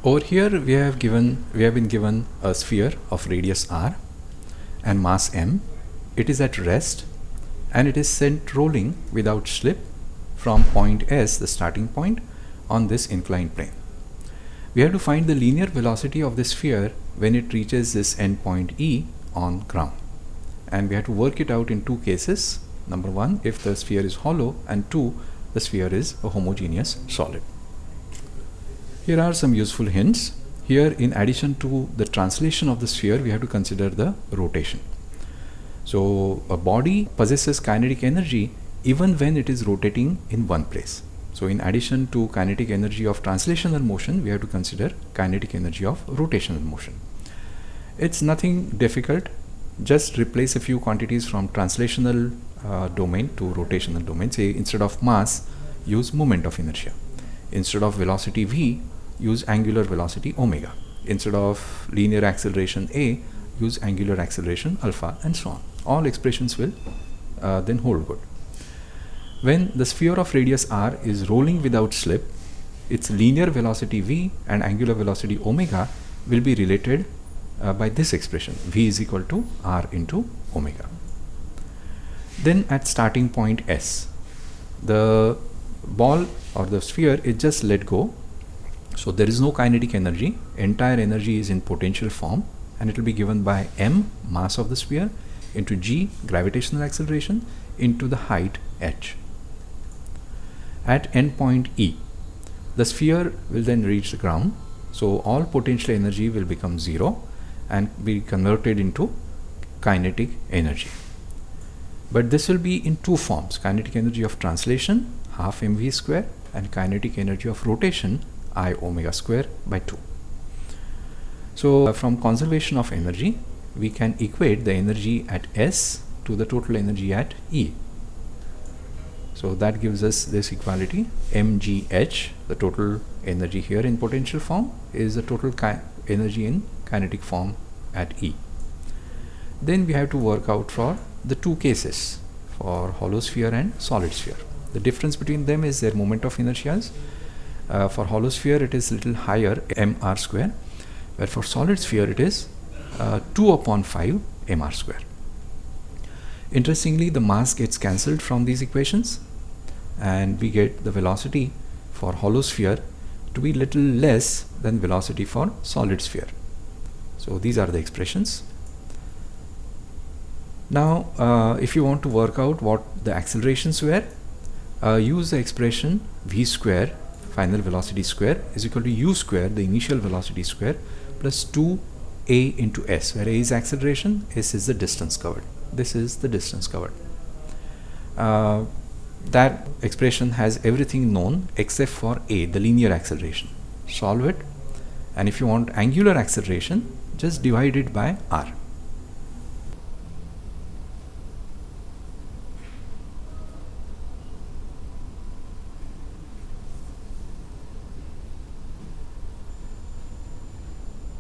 Over here we have been given a sphere of radius r and mass m. It is at rest and it is sent rolling without slip from point S, the starting point, on this inclined plane. We have to find the linear velocity of this sphere when it reaches this endpoint E on ground, and we have to work it out in two cases. Number one, if the sphere is hollow, and two, the sphere is a homogeneous solid. Here are some useful hints. Here, in addition to the translation of the sphere, we have to consider the rotation. So a body possesses kinetic energy even when it is rotating in one place. So in addition to kinetic energy of translational motion, we have to consider kinetic energy of rotational motion. It's nothing difficult. Just replace a few quantities from translational domain to rotational domain. Say instead of mass, use moment of inertia. Instead of velocity v, use angular velocity omega. Instead of linear acceleration a, use angular acceleration alpha, and so on. All expressions will then hold good. When the sphere of radius r is rolling without slip, its linear velocity v and angular velocity omega will be related by this expression: v is equal to r into omega. Then at starting point S, the ball or the sphere is just let go, so there is no kinetic energy. Entire energy is in potential form, and it will be given by m, mass of the sphere, into g, gravitational acceleration, into the height h. At endpoint E, the sphere will then reach the ground, so all potential energy will become zero and be converted into kinetic energy. But this will be in two forms: kinetic energy of translation, half mv square, and kinetic energy of rotation, I omega square by 2. So from conservation of energy, we can equate the energy at S to the total energy at E. So that gives us this equality: mgh, the total energy here in potential form, is the total energy in kinetic form at E. Then we have to work out for the two cases, for hollow sphere and solid sphere. The difference between them is their moment of inertias. For hollow sphere it is little higher, mr square, where for solid sphere it is 2 upon 5 mr square. Interestingly, the mass gets cancelled from these equations, and we get the velocity for hollow sphere to be little less than velocity for solid sphere. So these are the expressions. Now if you want to work out what the accelerations were, use the expression v square, final velocity square, is equal to u square, the initial velocity square, plus 2a into s, where a is acceleration, s is the distance covered. This is the distance covered. That expression has everything known except for a, the linear acceleration. Solve it, and if you want angular acceleration, just divide it by r.